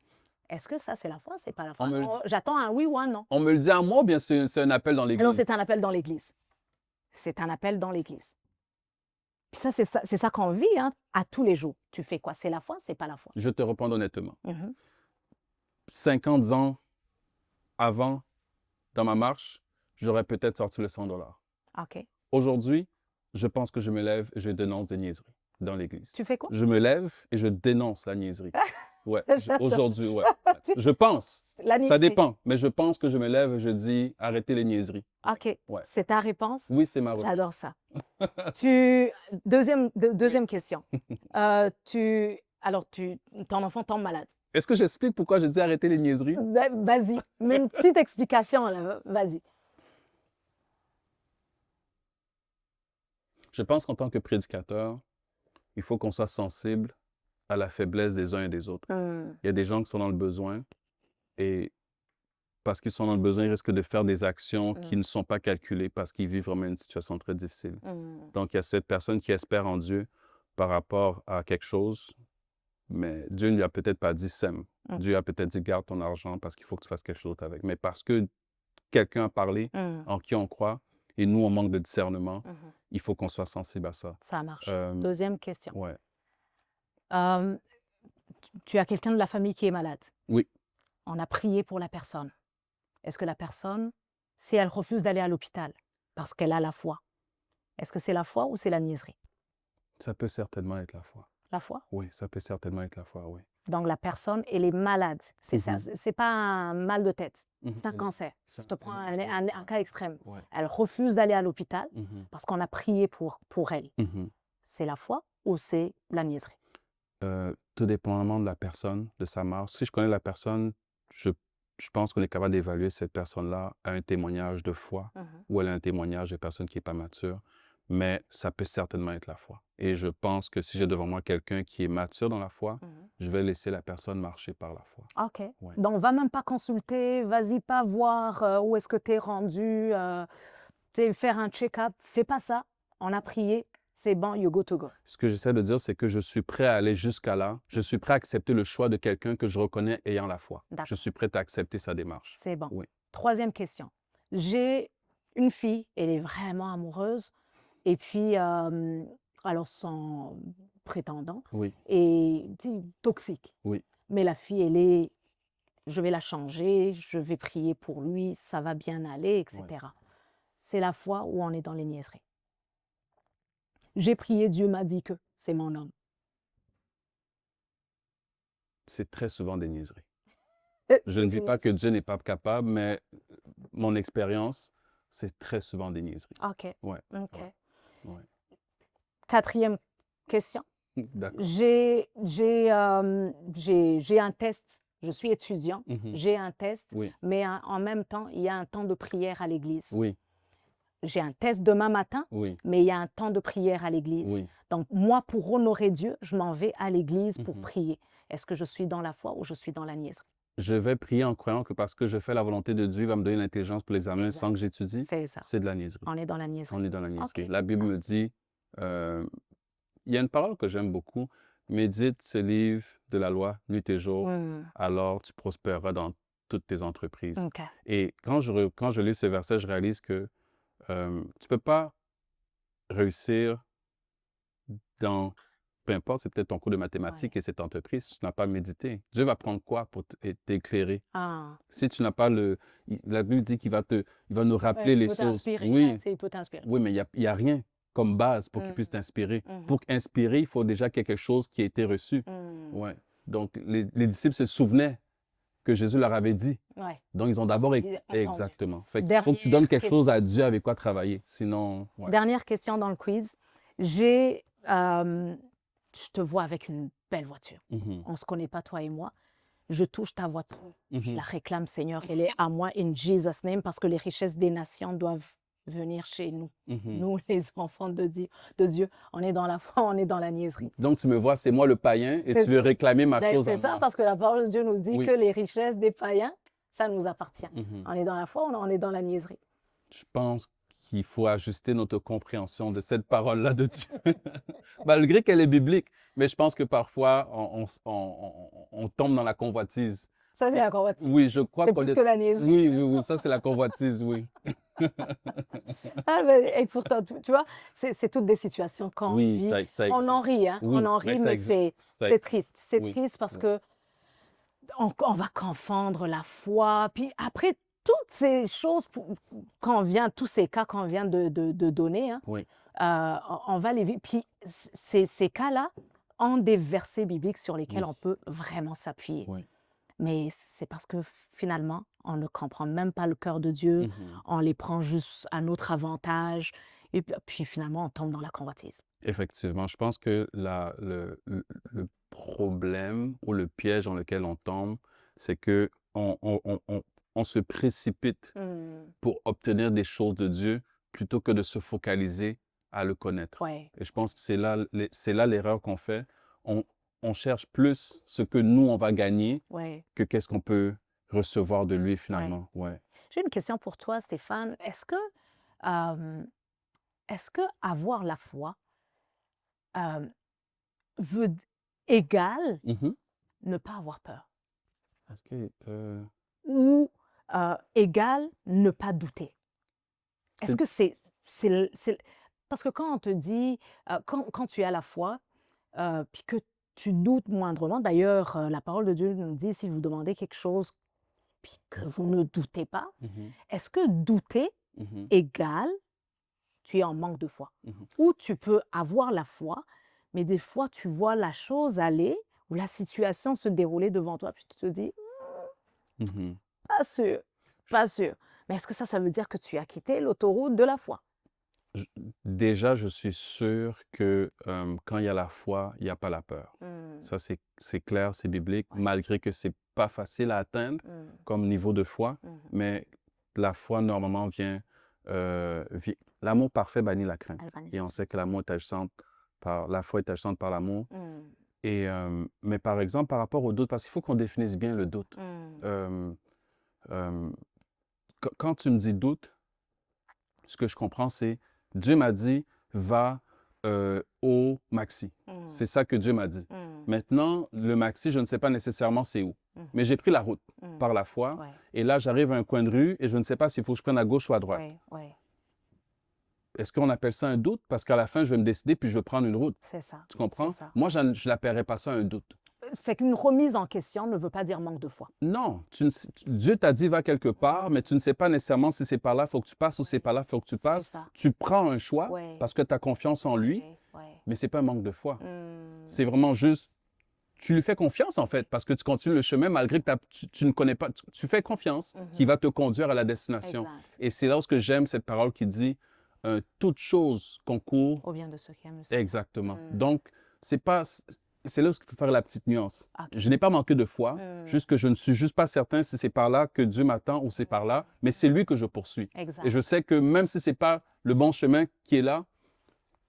Est-ce que ça, c'est la foi? C'est pas la foi? On me le dit. J'attends un oui ou un non. On me le dit à moi ou bien c'est un appel dans Non, l'église? c'est un appel dans l'Église. C'est un appel dans l'Église. Puis ça, c'est ça qu'on vit, hein, à tous les jours. Tu fais quoi? C'est la foi? C'est pas la foi? Je te réponds honnêtement. Mhm. 50 ans avant, dans ma marche, j'aurais peut-être sorti le $100. OK. Aujourd'hui, je pense que je me lève et je dénonce des niaiseries dans l'église. Tu fais quoi? Je me lève et je dénonce la niaiserie. Ouais, J'adore. aujourd'hui, ouais. Je pense. La Ça niaiserie. dépend, mais je pense que je me lève et je dis arrêtez les niaiseries. OK. Ouais. C'est ta réponse? Oui, c'est ma réponse. J'adore ça. Deuxième question. Ton enfant tombe malade. Est-ce que j'explique pourquoi je dis arrêter les niaiseries? Ben, vas-y. Mais une petite explication, là. Vas-y. Je pense qu'en tant que prédicateur, il faut qu'on soit sensible à la faiblesse des uns et des autres. Hmm. Il y a des gens qui sont dans le besoin et parce qu'ils sont dans le besoin, ils risquent de faire des actions qui ne sont pas calculées parce qu'ils vivent vraiment une situation très difficile. Donc, il y a cette personne qui espère en Dieu par rapport à quelque chose, mais Dieu ne lui a peut-être pas dit sème. Dieu a peut-être dit garde ton argent parce qu'il faut que tu fasses quelque chose avec. Mais parce que quelqu'un a parlé en qui on croit et nous, on manque de discernement, il faut qu'on soit sensible à ça. Ça marche. Deuxième question. Ouais. Tu as quelqu'un de la famille qui est malade. Oui. On a prié pour la personne. Est-ce que la personne, si elle refuse d'aller à l'hôpital parce qu'elle a la foi, est-ce que c'est la foi ou c'est la niaiserie? Ça peut certainement être la foi. La foi? Oui, ça peut certainement être la foi, oui. Donc la personne, elle est malade. C'est pas un mal de tête, c'est un cancer. Je te prends un cas extrême. Ouais. Elle refuse d'aller à l'hôpital parce qu'on a prié pour elle. C'est la foi ou c'est la niaiserie? Tout dépendamment de la personne, de sa marche. Si je connais la personne, je pense qu'on est capable d'évaluer cette personne-là à un témoignage de foi ou elle a un témoignage de personne qui n'est pas mature. Mais ça peut certainement être la foi. Et je pense que si j'ai devant moi quelqu'un qui est mature dans la foi, je vais laisser la personne marcher par la foi. OK. Ouais. Donc, va même pas consulter, vas-y pas voir où est-ce que tu es rendu, faire un check-up. Fais pas ça. On a prié, c'est bon, you go to go. Ce que j'essaie de dire, c'est que je suis prêt à aller jusqu'à là. Je suis prêt à accepter le choix de quelqu'un que je reconnais ayant la foi. Je suis prêt à accepter sa démarche. C'est bon. Oui. Troisième question. J'ai une fille, elle est vraiment amoureuse. Et puis, alors son prétendant Oui. est toxique. Oui. Mais la fille, elle est je vais la changer, je vais prier pour lui, ça va bien aller, etc. C'est la fois où on est dans les niaiseries. J'ai prié, Dieu m'a dit que c'est mon homme. C'est très souvent des niaiseries. Je C'est ne dis une pas que niaiserie. Dieu n'est pas capable, mais mon expérience, c'est très souvent des niaiseries. OK, Ouais, OK. ouais, ouais. 4e question. D'accord. J'ai un test, je suis étudiant, Mhm. j'ai un test, Oui, mais en même temps, il y a un temps de prière à l'église. oui, J'ai un test demain matin, oui, mais il y a un temps de prière à l'église. oui. Donc, moi, pour honorer Dieu, je m'en vais à l'église pour Mhm. prier. Est-ce que je suis dans la foi ou je suis dans la niaiserie? Je vais prier en croyant que parce que je fais la volonté de Dieu, il va me donner l'intelligence pour l'examen sans que Exact. j'étudie. C'est ça. C'est de la niaiserie. On est dans la On niaiserie. est dans la niaiserie. OK. La Bible me dit, euh, il y a une parole que j'aime beaucoup, médite ce livre de la loi nuit et jour, alors tu prospéreras dans toutes tes entreprises. OK. Et quand je lis ce verset, je réalise que tu ne peux pas réussir dans, peu importe, c'est peut-être ton cours de mathématiques et cette entreprise, si tu n'as pas médité. Dieu va prendre quoi pour t'éclairer? Ah. Si tu n'as pas la Bible dit qu'il va nous rappeler Il les peut choses. t'inspirer. Oui, Il peut t'inspirer. oui, mais il y a rien comme base pour qu'il puisse t'inspirer. Pour inspirer, il faut déjà quelque chose qui a été reçu. Ouais. Donc, les disciples se souvenaient que Jésus leur avait dit. Ouais. Donc, ils ont d'abord... Entendu. Exactement. Fait qu'il faut que tu donnes quelque chose à Dieu avec quoi travailler. Sinon... ouais. Dernière question dans le quiz. Je te vois avec une belle voiture. Mhm. On ne se connaît pas, toi et moi. Je touche ta voiture. Je Mhm. la réclame, Seigneur. Elle est à moi, in Jesus' name, parce que les richesses des nations doivent venir chez nous. Mhm. Nous, les enfants de Dieu, on est dans la foi, on est dans la niaiserie. Donc, tu me vois, c'est moi le païen et C'est- tu veux réclamer ma chose à C'est ça, moi. parce que la parole de Dieu nous dit Oui. que les richesses des païens, ça nous appartient. Mhm. On est dans la foi, on est dans la niaiserie. Je pense qu'il faut ajuster notre compréhension de cette parole-là de Dieu. Malgré qu'elle est biblique, mais je pense que parfois, on tombe dans la convoitise. Ça, c'est la convoitise. Oui, je crois C'est qu'on plus est... que la niaiserie. Oui, oui, oui, ça c'est la convoitise, oui. Ah, et pourtant, tu vois, c'est toutes des situations qu'on Oui, vit. ça On en existe. rit, hein? Oui, On en rit, mais c'est triste. C'est Oui, triste parce oui. que on va confondre la foi. Puis après, toutes ces choses, tous ces cas qu'on vient de donner, hein, Oui, on va les vivre. Puis ces cas-là ont des versets bibliques sur lesquels oui, on peut vraiment s'appuyer. oui. Mais c'est parce que finalement, on ne comprend même pas le cœur de Dieu, Mhm. on les prend juste à notre avantage, et puis finalement, on tombe dans la convoitise. Effectivement, je pense que le problème ou le piège dans lequel on tombe, c'est que on se précipite pour obtenir des choses de Dieu plutôt que de se focaliser à le connaître. Ouais, Et je pense que c'est là l'erreur qu'on fait. On, on cherche plus ce que nous, on va gagner ouais. que qu'est-ce qu'on peut recevoir de lui finalement. Ouais. J'ai une question pour toi, Stéphane. Euh, est-ce que avoir la foi euh, veut égal Mhm. ne pas avoir peur Parce que ou égal ne pas douter? Est-ce c'est... que parce que quand on te dit, quand tu as la foi, puis que tu doutes moindrement, d'ailleurs, la parole de Dieu nous dit, si vous demandez quelque chose, puis que vous ne doutez pas, Mhm. est-ce que douter Mhm. égale tu es en manque de foi? Mhm. Ou tu peux avoir la foi, mais des fois, tu vois la chose aller ou la situation se dérouler devant toi, puis tu te dis, Mhm. pas sûr, pas sûr. Mais est-ce que ça veut dire que tu as quitté l'autoroute de la foi? Je- Déjà, je suis sûr que quand il y a la foi, il n'y a pas la peur. Ça, c'est clair, c'est biblique, Ouais. malgré que c'est pas facile à atteindre comme niveau de foi, mais la foi, normalement, l'amour parfait bannit la crainte. Et on sait que l'amour est agissante la foi est agissante par l'amour. Et, mais par exemple, par rapport au doute, parce qu'il faut qu'on définisse bien le doute. Euh, euh, Quand tu me dis doute, ce que je comprends, c'est Dieu m'a dit, va au Maxi. C'est ça que Dieu m'a dit. Maintenant, le Maxi, je ne sais pas nécessairement c'est où. Mais j'ai pris la route par la foi. Ouais. Et là, j'arrive à un coin de rue et je ne sais pas s'il faut que je prenne à gauche ou à droite. Ouais. Est-ce qu'on appelle ça un doute? Parce qu'à la fin, je vais me décider puis je vais prendre une route. C'est ça. Tu comprends? C'est ça. Moi, je n'appellerais pas ça un doute. fait qu'une remise en question ne veut pas dire manque de foi. Non, Dieu t'a dit va quelque part, mais tu ne sais pas nécessairement si c'est par là, il faut que tu passes ou c'est par là, il faut que tu C'est passes. ça. Tu prends un choix Ouais. parce que tu as confiance en lui, Ouais, ouais. mais ce n'est pas un manque de foi. Hmm. C'est vraiment juste, tu lui fais confiance en fait, parce que tu continues le chemin malgré que tu ne connais pas, tu fais confiance qu'il va te conduire à la destination. Exact. Et c'est là où j'aime cette parole qui dit, toute chose concourt. Au bien de ceux qui aiment le Seigneur. Exactement. Donc, c'est pas, c'est là où il faut faire la petite nuance. Ok. Je n'ai pas manqué de foi, juste que je ne suis juste pas certain si c'est par là que Dieu m'attend ou c'est par là, mais c'est lui que je poursuis. Exact. Et je sais que même si c'est pas le bon chemin qui est là,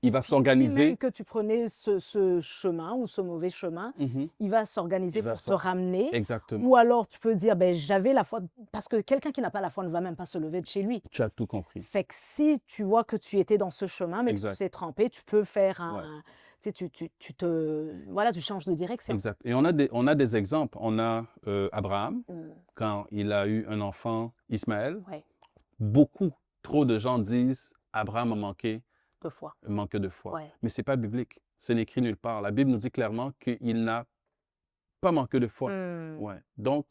il va Si s'organiser. même que tu prenais ce chemin ou ce mauvais chemin, Mhm. il va s'organiser Il va pour te ramener. Exactement. Ou alors tu peux dire, ben, j'avais la foi, parce que quelqu'un qui n'a pas la foi ne va même pas se lever de chez lui. Tu as tout compris. Fait que si tu vois que tu étais dans ce chemin, mais que Exact. tu t'es trompé, tu peux faire Ouais. tu sais, voilà, tu changes de direction. Exact. Et on a des exemples. On a Abraham, Mm. quand il a eu un enfant, Ismaël. Ouais, Beaucoup, trop de gens disent Abraham a manqué de foi. de foi. Ouais. Mais ce n'est pas biblique. Ce n'est écrit nulle part. La Bible nous dit clairement qu'il n'a pas manqué de foi. Mm. Ouais. Donc,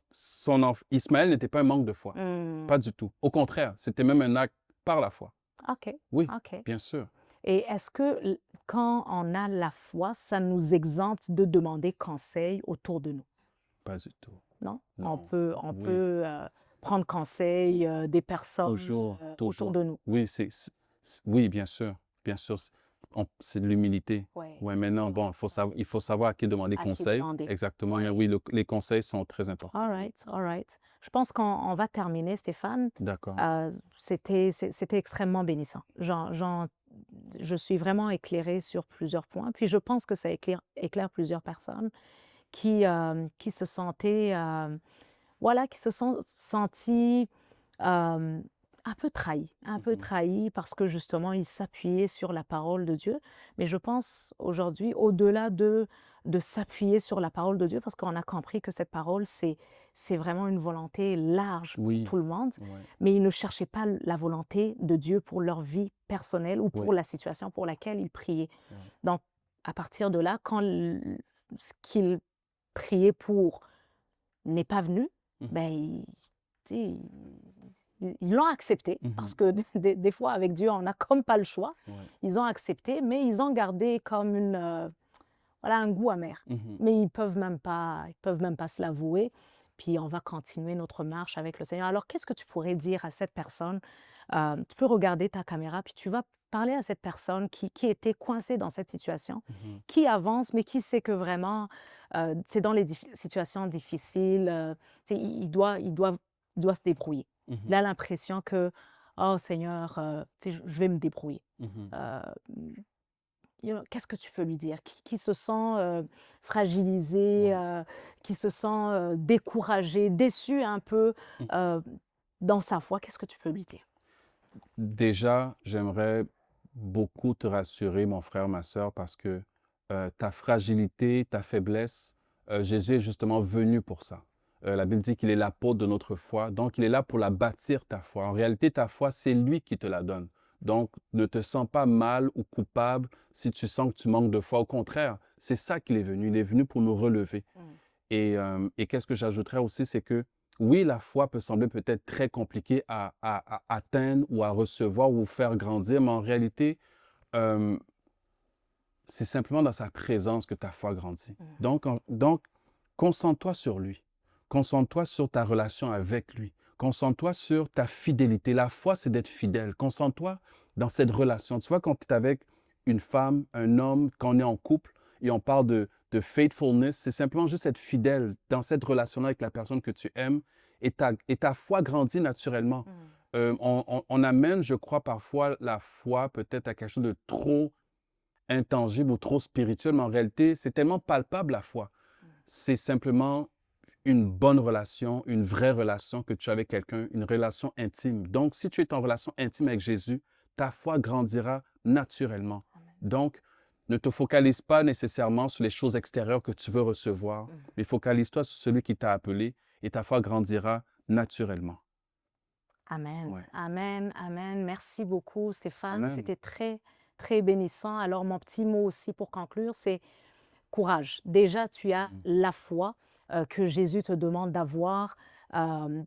Ismaël n'était pas un manque de foi. Mm. Pas du tout. Au contraire, c'était même un acte par la foi. OK. Oui, OK. bien sûr. Et est-ce que quand on a la foi, ça nous exempte de demander conseil autour de nous? Pas du tout. Non? Non. On peut Oui. prendre conseil des personnes Toujours, autour toujours. de nous. Oui, oui, bien sûr. Bien sûr. C'est de l'humilité. Ouais. Ouais, maintenant, Ouais. bon, il faut savoir à qui demander À qui conseil. demander. Exactement. Ouais. Mais oui, les conseils sont très importants. All right, all right. Je pense qu'on va terminer, Stéphane. D'accord. C'était extrêmement bénissant. Je suis vraiment éclairée sur plusieurs points. Puis je pense que ça éclaire plusieurs personnes qui se sentaient, voilà, qui se sont senties un peu trahis parce que justement ils s'appuyaient sur la parole de Dieu. Mais je pense aujourd'hui, au-delà de s'appuyer sur la parole de Dieu, parce qu'on a compris que cette parole, c'est vraiment une volonté large pour Oui. tout le monde, Ouais. mais ils ne cherchaient pas la volonté de Dieu pour leur vie personnelle ou pour Oui. la situation pour laquelle ils priaient. Ouais. Donc, à partir de là, quand ce qu'ils priaient pour n'est pas venu, ben, tu sais, ils l'ont accepté, parce que des fois, avec Dieu, on n'a comme pas le choix. Ouais. Ils ont accepté, mais ils ont gardé comme voilà, un goût amer. Mais ils peuvent même pas se l'avouer. Puis on va continuer notre marche avec le Seigneur. Alors, qu'est-ce que tu pourrais dire à cette personne? Tu peux regarder ta caméra, puis tu vas parler à cette personne qui était coincée dans cette situation, qui avance, mais qui sait que vraiment, c'est dans les situations difficiles, tu sais, il doit se débrouiller. Il a l'impression que, oh Seigneur, tu sais, je vais me débrouiller. Qu'est-ce que tu peux lui dire? Qui se sent fragilisé, qui se sent découragé, déçu un peu dans sa foi, qu'est-ce que tu peux lui dire? Déjà, j'aimerais beaucoup te rassurer, mon frère, ma sœur, parce que ta fragilité, ta faiblesse, Jésus est justement venu pour ça. La Bible dit qu'il est l'apôtre de notre foi, donc il est là pour la bâtir, ta foi. En réalité, ta foi, c'est lui qui te la donne. Donc, ne te sens pas mal ou coupable si tu sens que tu manques de foi. Au contraire, c'est ça qu'il est venu. Il est venu pour nous relever. Et qu'est-ce que j'ajouterais aussi, c'est que oui, la foi peut sembler peut-être très compliquée à atteindre ou à recevoir ou faire grandir, mais en réalité, c'est simplement dans sa présence que ta foi grandit. Donc, concentre-toi sur lui. Concentre-toi sur ta relation avec lui. Concentre-toi sur ta fidélité. La foi, c'est d'être fidèle. Concentre-toi dans cette relation. Tu vois, quand tu es avec une femme, un homme, quand on est en couple et on parle de faithfulness, c'est simplement juste être fidèle dans cette relation avec la personne que tu aimes et ta foi grandit naturellement. On amène, je crois, parfois la foi peut-être à quelque chose de trop intangible ou trop spirituel, mais en réalité, c'est tellement palpable la foi. C'est simplement une bonne relation, une vraie relation que tu as avec quelqu'un, une relation intime. Donc, si tu es en relation intime avec Jésus, ta foi grandira naturellement. Donc, ne te focalise pas nécessairement sur les choses extérieures que tu veux recevoir, mais focalise-toi sur celui qui t'a appelé et ta foi grandira naturellement. Amen. Ouais. Amen. Amen. Merci beaucoup, Stéphane. Amen. C'était très, très bénissant. Alors, mon petit mot aussi pour conclure, c'est Courage. Déjà, tu as Mmh. la foi que Jésus te demande d'avoir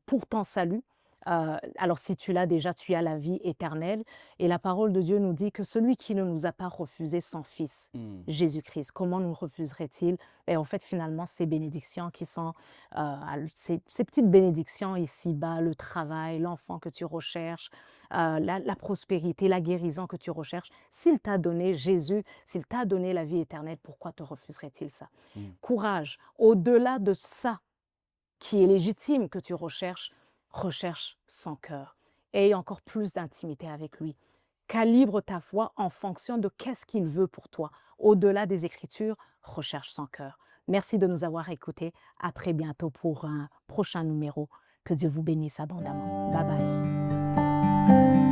pour ton salut. Alors si tu l'as déjà, tu as la vie éternelle. Et la parole de Dieu nous dit que celui qui ne nous a pas refusé son Fils, Mmh. Jésus-Christ, comment nous refuserait-il? Et en fait, finalement, ces bénédictions qui sont, ces petites bénédictions ici-bas, le travail, l'enfant que tu recherches, la prospérité, la guérison que tu recherches, s'il t'a donné Jésus, s'il t'a donné la vie éternelle, pourquoi te refuserait-il ça? Mmh. Courage, au-delà de ça qui est légitime que tu recherches, recherche son cœur. Aie encore plus d'intimité avec lui. Calibre ta foi en fonction de qu'est-ce qu'il veut pour toi. Au-delà des Écritures, recherche son cœur. Merci de nous avoir écoutés. À très bientôt pour un prochain numéro. Que Dieu vous bénisse abondamment. Bye bye.